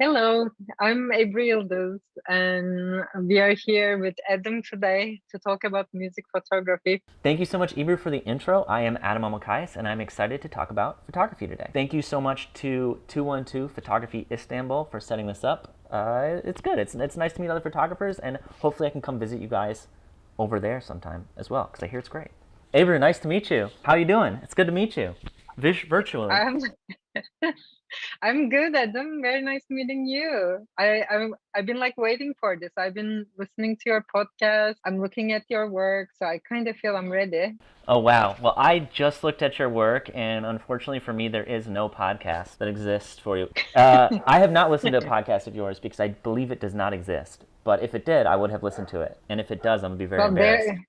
Hello, I'm Ebru Yıldız, and we are here with Adam today to talk about music photography. Thank you so much, Ebru, for the intro. I am Adam Elmakias, and I'm excited to talk about photography today. Thank you so much to 212 Photography Istanbul for setting this up. It's good. It's nice to meet other photographers, and hopefully I can come visit you guys over there sometime as well, because I hear it's great. Ebru, nice to meet you. How you doing? It's good to meet you. Virtually. I'm I'm good, Adam. Very nice meeting you. I've been like waiting for this. I've been listening to your podcast. I'm looking at your work, so I kind of feel I'm ready. Oh, wow. Well, I just looked at your work, and unfortunately for me, there is no podcast that exists for you. I have not listened to a podcast of yours because I believe it does not exist. But if it did, I would have listened to it. And if it does, I'm going to be very Well, embarrassed.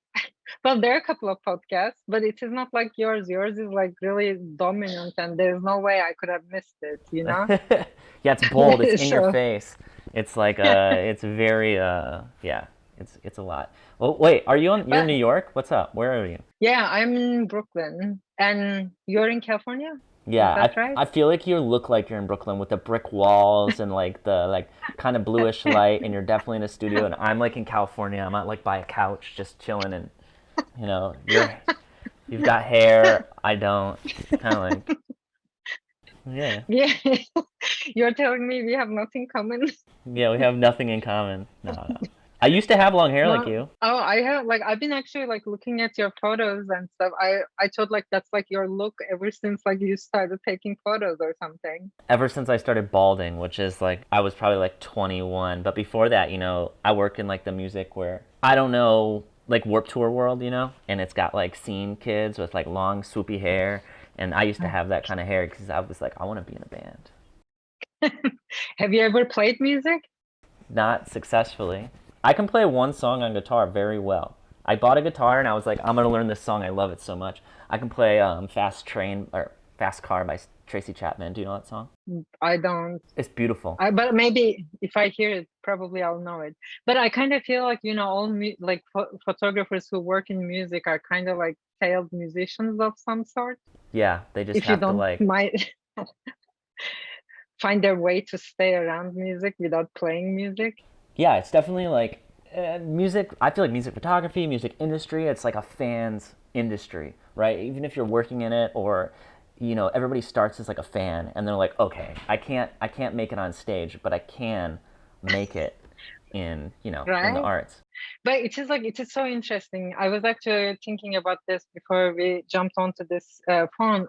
there are a couple of podcasts, but it is not like yours. Yours is like really dominant, and there's no way I could have missed it, you know? Yeah, it's bold. It's in your So, face. It's like it's very yeah. It's a lot. Well, wait, you're in but New York? What's up? Where are you? yeah, I'm in Brooklyn, and you're in California. Is Yeah, that right? I feel like you look like you're in Brooklyn with the brick walls and like the kind of bluish light, and you're definitely in a studio, and I'm like in California. I'm not like by a couch just chilling, and you've got hair. I don't. Kind of like yeah. Yeah, you're telling me we have nothing common. Yeah, we have nothing in common. No, no. I used to have long hair like No. you. Oh, I have like I've been actually like looking at your photos and stuff. I thought like that's like your look ever since like you started taking photos or something. Ever since I started balding, which is like I was probably like 21, but before that, I work in like the music where I don't know, like Warped Tour world, and it's got like scene kids with like long swoopy hair, and I used to have that kind of hair because I was like, I want to be in a band. Have you ever played music? Not successfully. I can play one song on guitar very well. I bought a guitar and I was like, I'm gonna learn this song. I love it so much. I can play Fast Car by Tracy Chapman. Do you know that song? I don't. It's beautiful. But maybe if I hear it, probably I'll know it. But I kind of feel like all like photographers who work in music are kind of like failed musicians of some sort. Yeah, they just If you have to don't like might find their way to stay around music without playing music. yeah, it's definitely like music. I feel like music photography, music industry, it's like a fan's industry, right? Even if you're working in it, or everybody starts as like a fan, and they're like, okay, I can't make it on stage, but I can make it in the Right? arts. But it is so interesting. I was actually thinking about this before we jumped onto this phone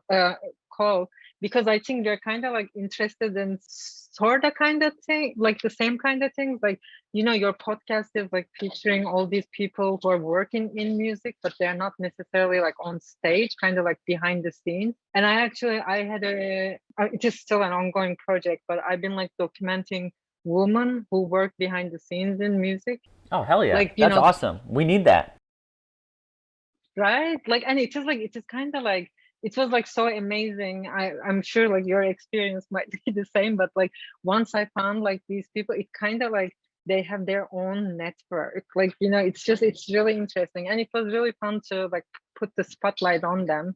call, because I think they're kind of like interested in sort of kind of thing, like the same kind of things. Like, your podcast is like featuring all these people who are working in music, but they're not necessarily like on stage, kind of like behind the scenes. And I had it is still an ongoing project, but I've been like documenting women who work behind the scenes in music, Oh, hell yeah, like that's awesome. We need that. right, like, and it is kind of like it was like so amazing. I'm sure like your experience might be the same, but like once I found like these people, it kind of like they have their own network, like it's really interesting, and it was really fun to like put the spotlight on them.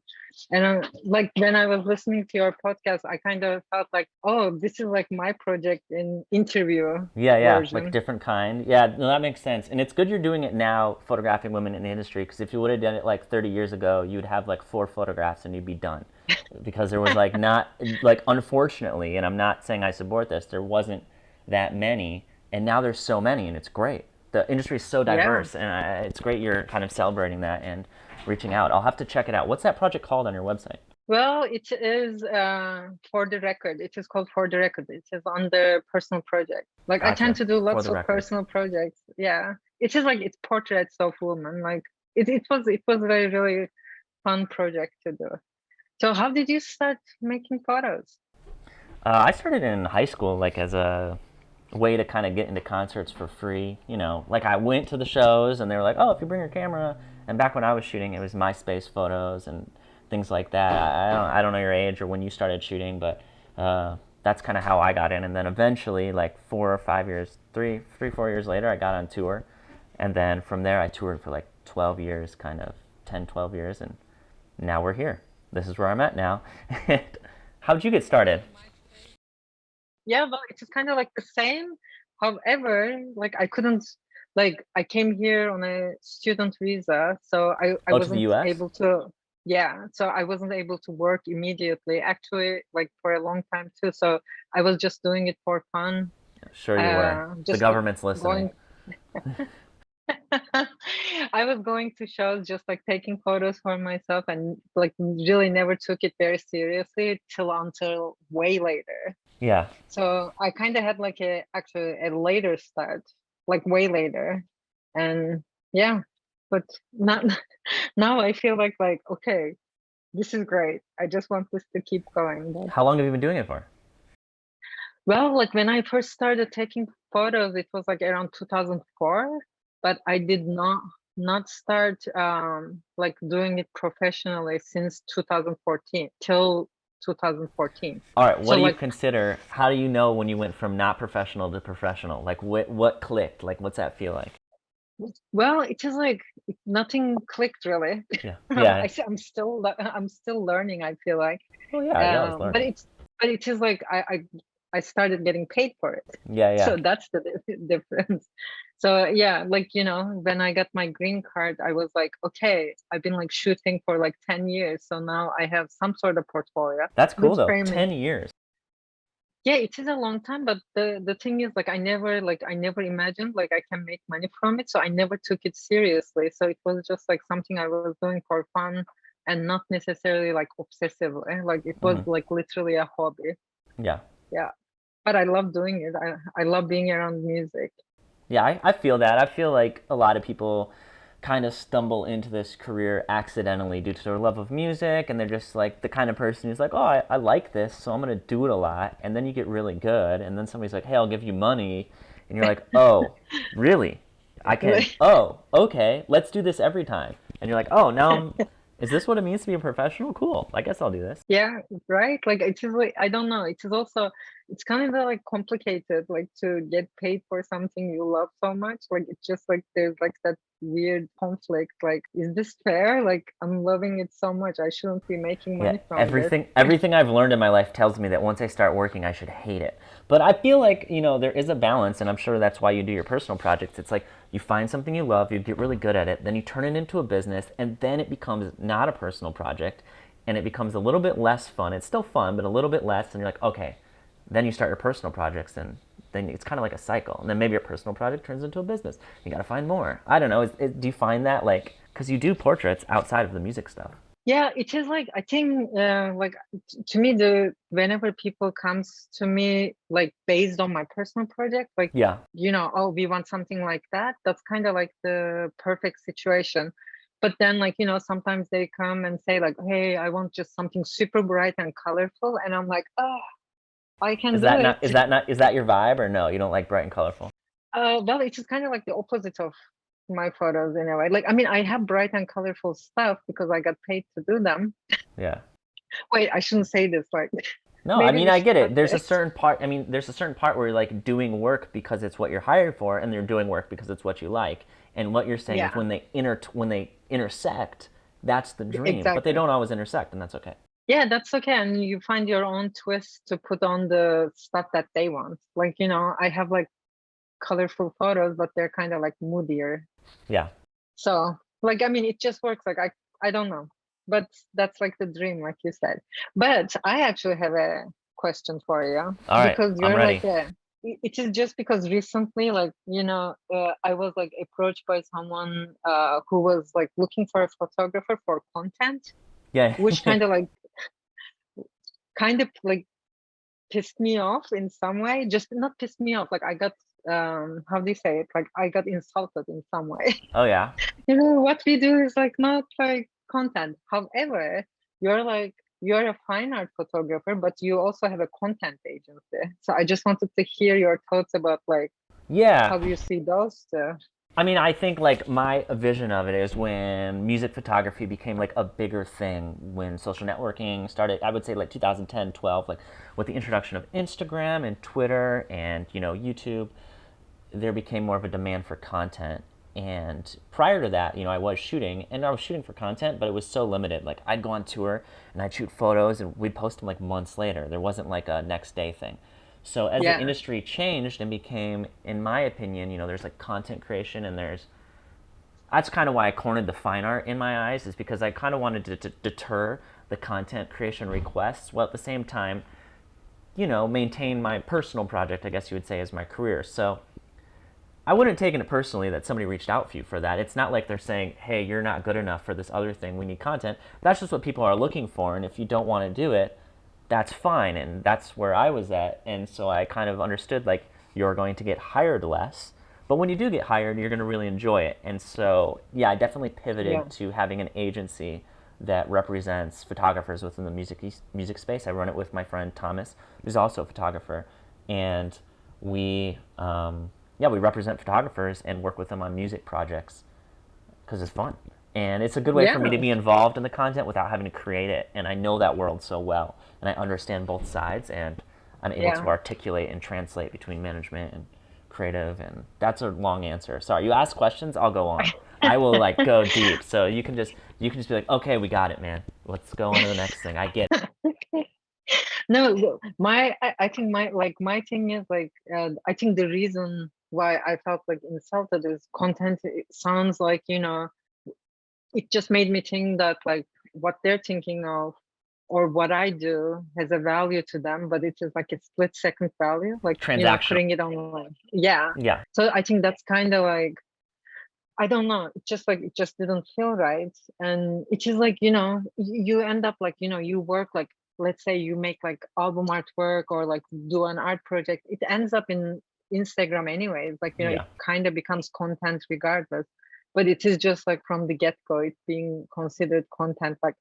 And like when I was listening to your podcast, I kind of felt like, oh, this is like my project in interview Yeah, yeah, like version. different kind. Yeah, no, that makes sense. And it's good you're doing it now, photographing women in the industry, because if you would have done it like 30 years ago, you'd have like four photographs and you'd be done. Because there was like not, like, unfortunately, and I'm not saying I support this, there wasn't that many, and now there's so many, and it's great. The industry is so Yeah. diverse, and it's great you're kind of celebrating that and reaching out. I'll have to check it out. What's that project called on your website? Well, it is for the record. It is called for the record. It is on the personal project. Like I tend Gotcha. to do For lots the of record. personal projects. Yeah. It is like it's portraits of women. Like it was a very, really fun project to do. So how did you start making photos? I started in high school, like as a way to kind of get into concerts for free. Like I went to the shows, and they were like, "Oh, if you bring your camera." And back when I was shooting, it was MySpace photos and things like that. I don't know your age or when you started shooting, but that's kind of how I got in. And then eventually, like 4 or 5 years, 4 years later, I got on tour, and then from there, I toured for like 12 years, kind of 10, 12 years, and now we're here. This is where I'm at now. How did you get started? Yeah, well, it is kind of like the same. However, like I couldn't, like I came here on a student visa, so I Oh, to the wasn't U.S.? able to, yeah, so I wasn't able to work immediately, actually, like for a long time too. So I was just doing it for fun, Sure you were. The just like government's listening. going. I was going to shows, just like taking photos for myself, and like really never took it very seriously till until way later. Yeah. So I kind of had like actually a later start, like way later, and yeah, but not now. I feel like okay, this is great. I just want this to keep going. But How long have you been doing it for? well, like when I first started taking photos, it was like around 2004, but I did not start like doing it professionally since 2014 till 2014. All right, what So do you like, consider, how do you know when you went from not professional to professional? Like what clicked? Like what's that feel like? well, it is like nothing clicked really. Yeah. Yeah. I'm still learning, I feel like. Well, yeah, you're always But learning. it is like I started getting paid for it. Yeah, yeah. So that's the difference. So yeah, like when I got my green card, I was like, okay, I've been like shooting for like 10 years, so now I have some sort of portfolio. That's cool Good though. for 10 me. years. Yeah, it is a long time, but the thing is, like, I never imagined like I can make money from it, so I never took it seriously. So it was just like something I was doing for fun and not necessarily like obsessively. Like it was Hmm. like literally a hobby. Yeah. Yeah, but I love doing it. I love being around music. Yeah, I feel that. I feel like a lot of people kind of stumble into this career accidentally due to their love of music, and they're just like the kind of person who's like, oh, I like this, so I'm going to do it a lot. And then you get really good, and then somebody's like, hey, I'll give you money. And you're like, oh, really? I can, Like, oh, okay, let's do this every time. And you're like, oh, now is this what it means to be a professional? Cool. I guess I'll do this. yeah, right. Like it is like I don't know. It is also it's kind of like complicated, like to get paid for something you love so much. Like it's just like there's like that weird conflict. Like, is this fair? Like I'm loving it so much. I shouldn't be making Yeah, money from this. everything I've learned in my life tells me that once I start working, I should hate it. But I feel like, there is a balance, and I'm sure that's why you do your personal projects. It's like you find something you love, you get really good at it, then you turn it into a business, and then it becomes not a personal project, and it becomes a little bit less fun. It's still fun, but a little bit less, and you're like, okay, then you start your personal projects, and then it's kind of like a cycle. And then maybe your personal project turns into a business. You got to find more. I don't know. Do you find that, like, because you do portraits outside of the music stuff? Yeah, it is like I think like to me the whenever people comes to me like based on my personal project, like Yeah. oh, we want something like that. That's kind of like the perfect situation. But then like sometimes they come and say like, hey, I want just something super bright and colorful, and I'm like, oh, I can Is do that it. not is that your vibe, or no? You don't like bright and colorful? Well, it's just kind of like the opposite of my photos in a way. Like, I mean, I have bright and colorful stuff because I got paid to do them. Yeah. Wait, I shouldn't say this. Like, No, I maybe mean we I should get cut it. There's a this. certain part. I mean, there's a certain part where you're like doing work because it's what you're hired for, and they're doing work because it's what you like. And what you're saying is Yeah, when they intersect, that's the dream. But they exactly. don't always intersect, and that's okay. Yeah, that's okay. And you find your own twist to put on the stuff that they want. Like, I have like colorful photos, but they're kind of like moodier. Yeah. So, like, I mean, it just works. Like, I don't know, but that's like the dream, like you said. But I actually have a question for you All right, because I'm you're ready. like it is just because recently, like, I was like approached by someone who was like looking for a photographer for content, Yeah. which kind of like pissed me off in some way. Just not pissed me off. Like I got how do you say it? Like I got insulted in some way. Oh yeah. What we do is like not like content. However, you're a fine art photographer, but you also have a content agency. So I just wanted to hear your thoughts about like Yeah. how you see those two. I mean, I think like my vision of it is when music photography became like a bigger thing, when social networking started, I would say like 2010, 12, like with the introduction of Instagram and Twitter and, YouTube, there became more of a demand for content. And prior to that, I was shooting, and I was shooting for content, but it was so limited. Like I'd go on tour and I'd shoot photos and we'd post them like months later. There wasn't like a next day thing. So as the Yeah. industry changed and became, in my opinion, there's like content creation, and that's kind of why I cornered the fine art in my eyes, is because I kind of wanted to deter the content creation requests, while at the same time, maintain my personal project, I guess you would say, as my career. So I wouldn't have taken it personally that somebody reached out for you for that. It's not like they're saying, hey, you're not good enough for this other thing, we need content. That's just what people are looking for, and if you don't want to do it, that's fine. And that's where I was at. And so I kind of understood, like, you're going to get hired less, but when you do get hired, you're going to really enjoy it. And so, yeah, I definitely pivoted to having an agency that represents photographers within the music space. I run it with my friend Thomas, who's also a photographer, and we we represent photographers and work with them on music projects because it's fun. And it's a good way for me to be involved in the content without having to create it. And I know that world so well, and I understand both sides, and I'm able to articulate and translate between management and creative. And that's a long answer. Sorry, you ask questions, I'll go on. I will like go deep. So you can just be like, okay, we got it, man. Let's go on to the next thing. I get it. No, I think my thing is like, I think the reason why I felt like insulted is content. It sounds like, it just made me think that like what they're thinking of or what I do has a value to them, but it is like a split second value, like putting it online. Yeah. So I think that's kind of like, I don't know, it just didn't feel right. And it is like, you end up like, you work like, let's say you make like album artwork or like do an art project, it ends up in Instagram anyways. Like, it kind of becomes content regardless. But it is just like from the get-go, it's being considered content. Like,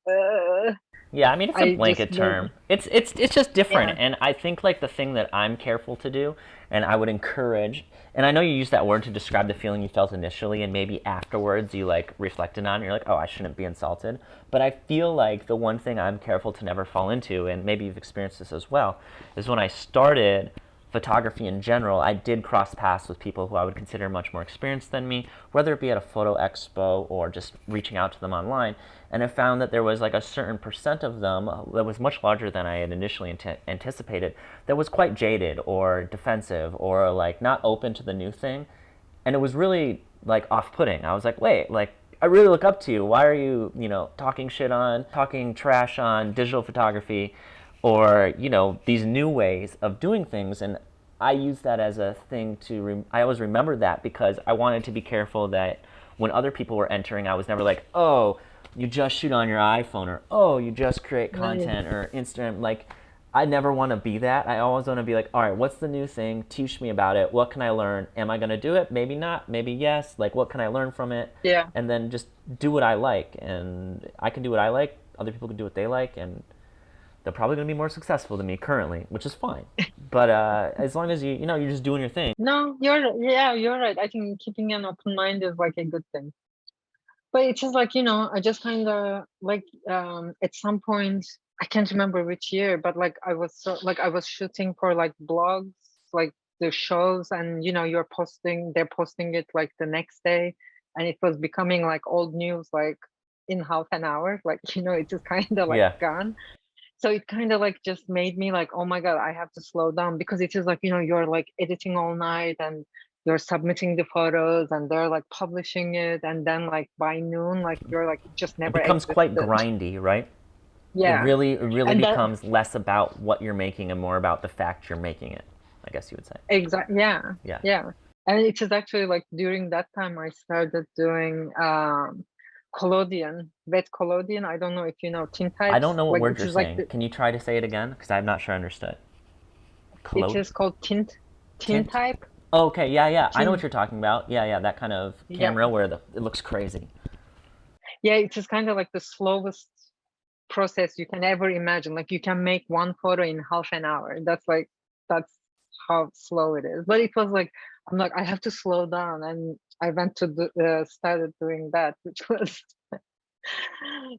yeah, I mean, it's a blanket term. It's just different. And I think like the thing that I'm careful to do, and I would encourage, and I know you use that word to describe the feeling you felt initially, and maybe afterwards you like reflected on it, and you're like, oh, I shouldn't be insulted. But I feel like the one thing I'm careful to never fall into, and maybe you've experienced this as well, is when I started photography in general, I did cross paths with people who I would consider much more experienced than me, whether it be at a photo expo or just reaching out to them online. And I found that there was like a certain percent of them that was much larger than I had initially anticipated, that was quite jaded or defensive or like not open to the new thing. And it was really like off-putting. I was like, wait, like I really look up to you. Why are you, talking trash on digital photography, or these new ways of doing things? And I use that as a thing I always remember that, because I wanted to be careful that when other people were entering, I was never like, oh, you just shoot on your iPhone, or oh, you just create content or Instagram. Like, I never want to be that. I always want to be like, all right, what's the new thing? Teach me about it. What can I learn? Am I going to do it? Maybe not. Maybe yes. Like, what can I learn from it? Yeah. And then just do what I like. And I can do what I like. Other people can do what they like. And they're probably going to be more successful than me currently, which is fine. But as long as you're just doing your thing. No, you're right. I think keeping an open mind is like a good thing. But it's just like, I just kind of like, at some point, I can't remember which year, but like I was shooting for like blogs, like the shows, and they're posting it like the next day, and it was becoming like old news, like in half an hour, like it just kind of like gone. So it kind of like just made me like, oh my God, I have to slow down, because it is like, you're like editing all night and you're submitting the photos and they're like publishing it. And then like by noon, like you're like, just never It becomes existed. quite grindy, right? Yeah. It really becomes less about what you're making and more about the fact you're making it, I guess you would say. Exactly. Yeah. And it is actually like during that time I started doing collodion, wet collodion. I don't know if you know tintypes. I don't know what like, word you're saying. Can you try to say it again? Because I'm not sure I understood. It is called tintype. Oh, okay, yeah. I know what you're talking about. Yeah, that kind of camera where it looks crazy. Yeah, it is kind of like the slowest process you can ever imagine. Like you can make one photo in half an hour. That's how slow it is. But it was like, I'm like, I have to slow down, and I went to started doing that,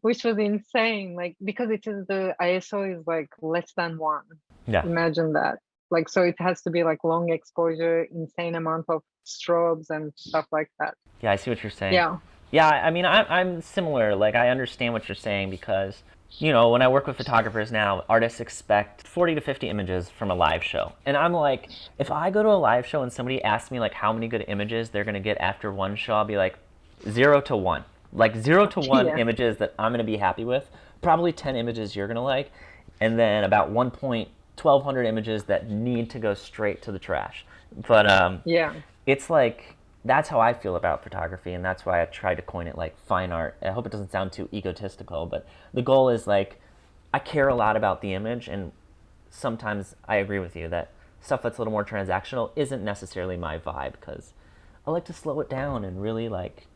which was insane. Like, because it is the ISO is like less than 1. Yeah. Imagine that. Like, so it has to be like long exposure, insane amount of strobes and stuff like that. Yeah, I see what you're saying. Yeah. Yeah, I mean, I'm similar. Like, I understand what you're saying, because you know, when I work with photographers now, artists expect 40 to 50 images from a live show. And I'm like, if I go to a live show and somebody asks me like how many good images they're going to get after one show, I'll be like 0 to 1. Like 0 to 1 Yeah. images that I'm going to be happy with, probably 10 images you're going to like, and then about 1,200 images that need to go straight to the trash. But Yeah. it's like that's how I feel about photography, and that's why I tried to coin it like fine art. I hope it doesn't sound too egotistical, but the goal is like I care a lot about the image, and sometimes I agree with you that stuff that's a little more transactional isn't necessarily my vibe because I like to slow it down and really like,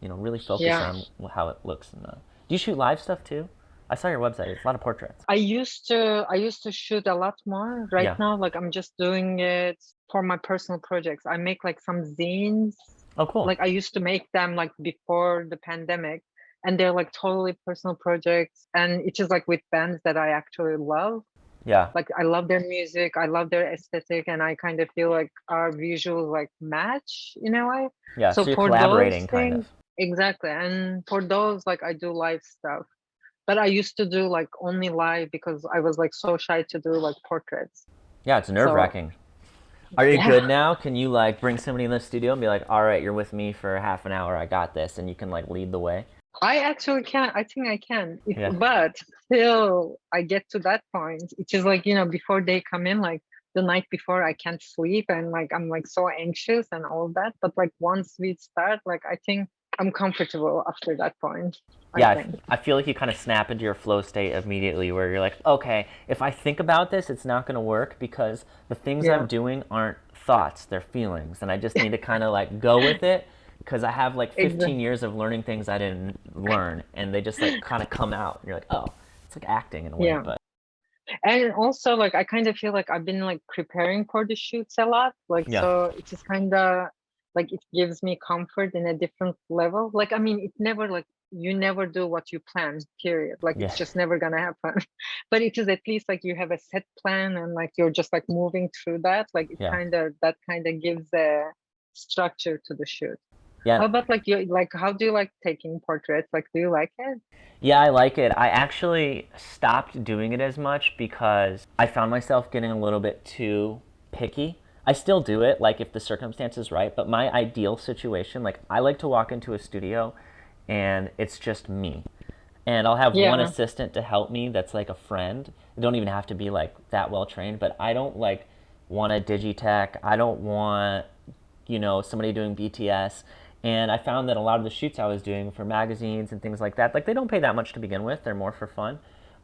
you know, really focus Yeah. on how it looks. And do you shoot live stuff too? I saw your website. It's a lot of portraits. I used to shoot a lot more. Right Yeah. now, like I'm just doing it for my personal projects. I make like some zines. Oh, cool. Like I used to make them like before the pandemic, and they're like totally personal projects. And it is like with bands that I actually love. Yeah. Like I love their music, I love their aesthetic, and I kind of feel like our visuals like match in a way. Yeah. So So you're for those collaborating, kind of. things, exactly. And for those, like I do live stuff. But I used to do like only live because I was like so shy to do like portraits. Yeah, it's nerve So wracking. Are you yeah, good now? Can you like bring somebody in the studio and be like, all right, you're with me for half an hour. I got this, and you can like lead the way. I actually can. I think I can. Yeah. But till I get to that point, it is like, before they come in, like the night before, I can't sleep and like I'm like so anxious and all that. But like once we start, like I think I'm comfortable after that point, I Yeah, think. I feel like you kind of snap into your flow state immediately where you're like, okay, if I think about this, it's not going to work because the things I'm Yeah, doing aren't thoughts, they're feelings. And I just need to kind of like go with it because I have like 15 exactly. years of learning things I didn't learn and they just like kind of come out. And you're like, oh, it's like acting in a way, Yeah. but And also like I kind of feel like I've been like preparing for the shoots a lot. Like yeah, so it just kind of like it gives me comfort in a different level. Like I mean it never like you never do what you plan, period. Like yeah, it's just never gonna happen. But it is at least like you have a set plan and like you're just like moving through that. Like it yeah, kind of that kind of gives a structure to the shoot. yeah. How about like you like how do you like taking portraits? Like do you like it? Yeah, I like it. I actually stopped doing it as much because I found myself getting a little bit too picky. I still do it, like if the circumstance is right, but my ideal situation, like I like to walk into a studio and it's just me. And I'll have one Yeah. assistant to help me that's like a friend. They don't even have to be like that well trained, but I don't like want a digitech. I don't want, you know, somebody doing BTS. And I found that a lot of the shoots I was doing for magazines and things like that, like they don't pay that much to begin with. They're more for fun.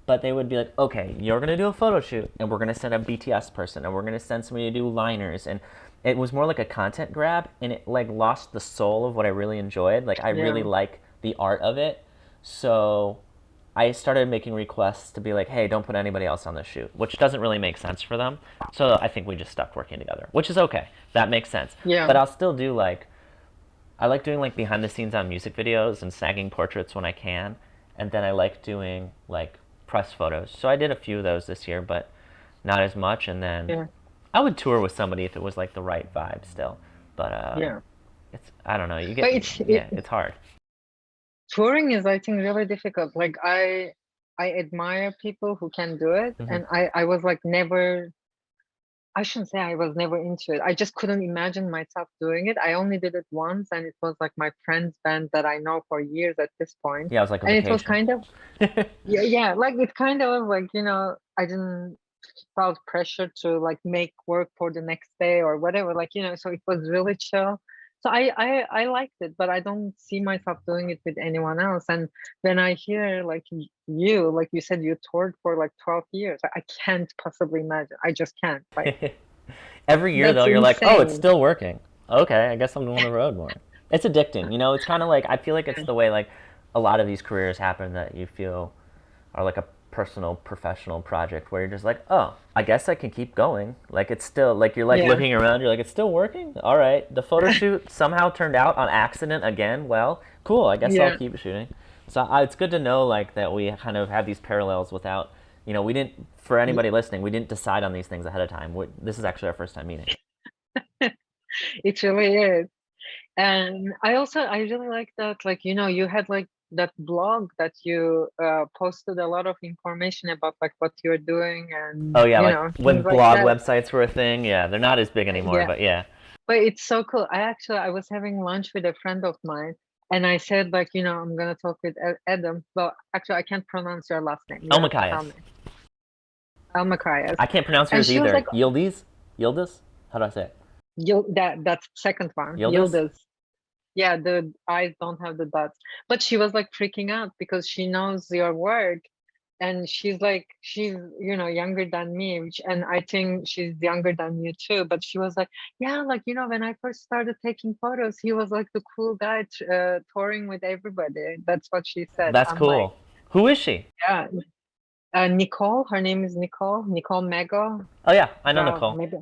But they would be like, okay, you're going to do a photo shoot and we're going to send a BTS person and we're going to send somebody to do liners. And it was more like a content grab and it like lost the soul of what I really enjoyed. Like I really Yeah. like the art of it. So I started making requests to be like, hey, don't put anybody else on the shoot, which doesn't really make sense for them. So I think we just stopped working together, which is okay. That makes sense. Yeah. But I'll still do like, I like doing like behind the scenes on music videos and snagging portraits when I can. And then I like doing like press photos. So I did a few of those this year, but not as much. And then Yeah. I would tour with somebody if it was like the right vibe still. But Yeah. it's, I don't know. You But get, yeah, it's hard. touring is I think really difficult. Like I admire people who can do it, Hmm. and I was like never. I shouldn't say I was never into it. I just couldn't imagine myself doing it. I only did it once, and it was like my friend's band that I know for years at this point, Yeah, it was like a and it was vacation. kind of yeah, yeah, like it kind of was like I didn't felt pressure to like make work for the next day or whatever, like so it was really chill. So I liked it, but I don't see myself doing it with anyone else. And when I hear like you, like you said, you toured for like 12 years, I can't possibly imagine. I just can't. Like Every year though, that's you're like, oh, it's insane. still working. Okay, I guess I'm on the road more. It's addicting, you know. It's kind of like I feel like it's the way like a lot of these careers happen that you feel are like a personal professional project where you're just like, oh, I guess I can keep going. Like it's still like you're like Yeah. looking around, you're like, it's still working. All right, the photo shoot somehow turned out on accident again. Well, cool. I guess I'll Yeah. keep shooting. So it's good to know like that we kind of have these parallels without, you know, we didn't. For anybody listening, we didn't decide on these things ahead of time. This is actually our first time meeting. It really is. And I really like that, like, you had like that blog that you posted a lot of information about like what you're doing and Oh yeah, you like know when things like blog that. websites were a thing. Yeah, they're not as big anymore, Yeah, but yeah. but it's so cool. I was having lunch with a friend of mine, and I said like, you know, I'm gonna talk with Adam. Well, actually, I can't pronounce your last name. You have to tell Elmakias. me. Elmakias. I can't pronounce And yours she was either. like, Yıldız? Yıldız? How do I say it? That's second one. Yıldız? Yıldız. Yeah, the eyes don't have the dots. But she was like freaking out because she knows your work, and she's you know younger than me, and I think she's younger than you too. But she was like, yeah, like you know when I first started taking photos, he was like the cool guy touring with everybody. That's what she said. That's I'm like, cool. Who is she? yeah, Nicole. Her name is Nicole Mego. Oh yeah, I know Well, Nicole. maybe.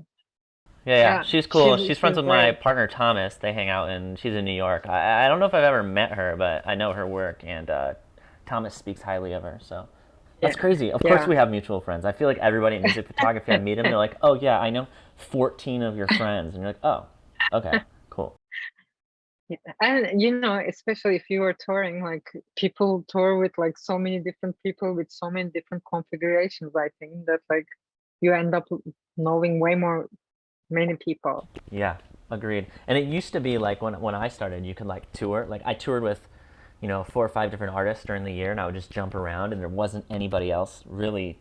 Yeah, yeah, Yeah, she's cool. She's friends she's with my great. partner Thomas. They hang out and she's in New York. I don't know if I've ever met her, but I know her work and Thomas speaks highly of her. So that's Yeah, crazy. Of course yeah. we have mutual friends. I feel like everybody in music photography, I meet them, they're like, oh yeah, I know 14 of your friends. And you're like, oh, okay, cool. Yeah, and you know, especially if you are touring, like people tour with like so many different people with so many different configurations. I think that like you end up knowing way more many people. Yeah, agreed. And it used to be like when I started, you could like tour. Like I toured with, 4 or 5 different artists during the year, and I would just jump around, and there wasn't anybody else really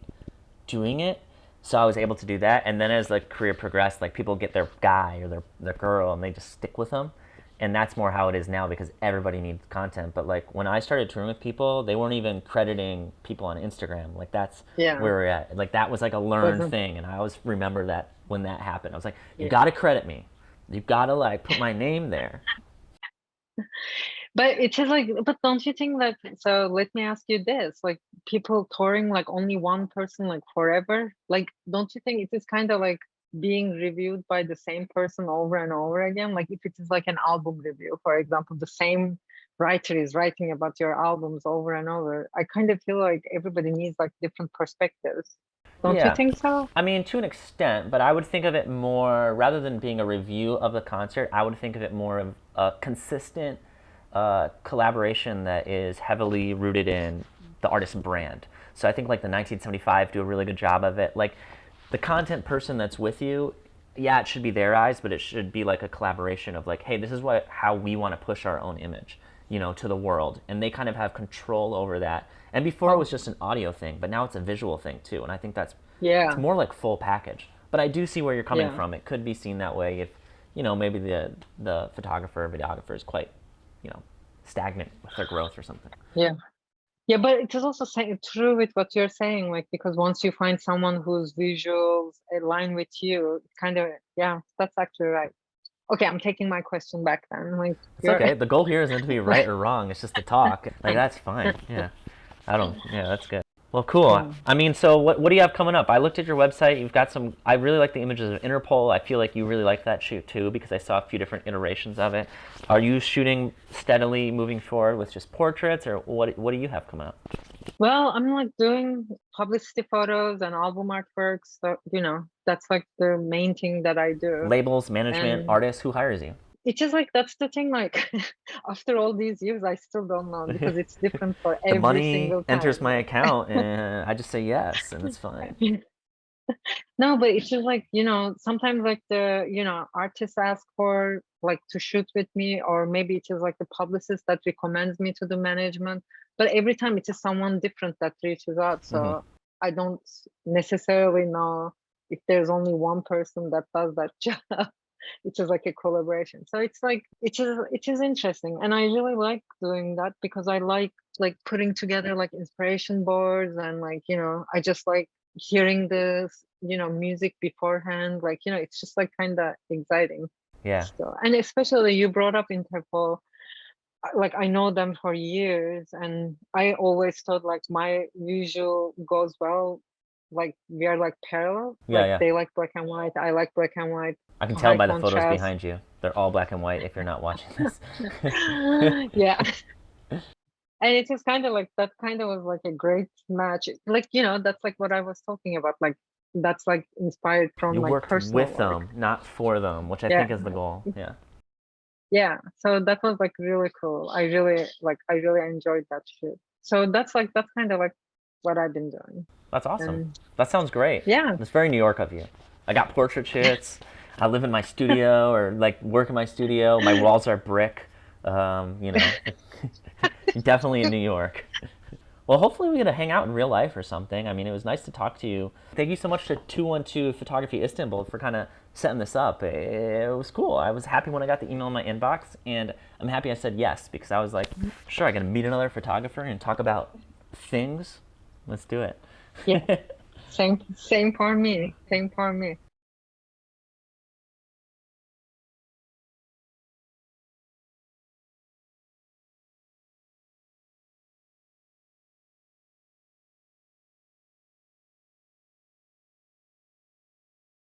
doing it. So I was able to do that. And then as the career progressed, like people get their guy or their girl, and they just stick with them. And that's more how it is now because everybody needs content. But like when I started touring with people, they weren't even crediting people on Instagram. Like that's Yeah, where we're at. Like that was like a learned wasn't thing, and I always remember that when that happened. I was like, you yeah. got to credit me. You got to like put my name there. But it is like, but don't you think that? So let me ask you this: like people touring like only one person like forever. Like, don't you think it is kind of like being reviewed by the same person over and over again? Like if it is like an album review, for example, the same writer is writing about your albums over and over. I kind of feel like everybody needs like different perspectives. Don't you Yeah. think so? I mean, to an extent, but I would think of it more, rather than being a review of the concert, I would think of it more of a consistent collaboration that is heavily rooted in the artist's brand. So I think like the 1975 do a really good job of it. Like the content person that's with you, yeah, it should be their eyes, but it should be like a collaboration of like, hey, this is how we want to push our own image, to the world, and they kind of have control over that. And before it was just an audio thing, but now it's a visual thing too, and I think it's Yeah, more like full package. But I do see where you're coming yeah, from. It could be seen that way if, maybe the photographer or videographer is quite, stagnant with their growth or something. yeah. Yeah, but it is also true with what you're saying, like because once you find someone whose visuals align with you, kind of yeah, that's actually right. Okay, I'm taking my question back then. Like It's you're okay. The goal here isn't to be right or wrong. It's just to talk. Like that's fine. Yeah. Yeah, that's good. Well, cool. yeah. I mean, so what do you have coming up? I looked at your website. You've got some. I really like the images of Interpol. I feel like you really liked that shoot too because I saw a few different iterations of it. Are you shooting steadily moving forward with just portraits, or what do you have coming up? Well, I'm like doing publicity photos and album artworks. So, that's like the main thing that I do. Labels, management, And artists, who hires you? it's just like that's the thing, like after all these years, I still don't know because it's different for The every money single enters time. my account, and I just say yes, and it's fine. No, but it's just like, sometimes like artists ask for like to shoot with me, or maybe it is like the publicist that recommends me to the management. But every time it is someone different that reaches out. Hmm. So I don't necessarily know if there's only one person that does that job. It is like a collaboration. So it's like it is interesting. And I really like doing that because I like putting together like inspiration boards and like, I just like hearing this music beforehand, like it's just like kind of exciting Yeah. still. And especially you brought up Interpol, like I know them for years, and I always thought like my visual goes well, like we are like parallel, Yeah, like yeah. they like black and white, I like black and white, I can tell high by the photos contrast. behind you. They're all black and white if you're not watching this. Yeah. And it is kind of like that kind of was like a great match, like that's like what I was talking about, like that's like inspired from You like worked personal with work. them, not for them, which I Yeah, think is the goal. Yeah. yeah, so that was like really cool. I really enjoyed that shoot. So that's kind of like what I've been doing. That's awesome. And That sounds great. yeah. It's very New York of you. I got portrait shits. I live in my studio or like work in my studio. My walls are brick. You know, definitely in New York. Well, hopefully we get to hang out in real life or something. I mean, it was nice to talk to you. Thank you so much to 212 Photography Istanbul for kind of setting this up. It was cool. I was happy when I got the email in my inbox, and I'm happy I said yes because I was like, sure, I got to meet another photographer and talk about things. Let's do it. Yeah. Same for me. Same for me.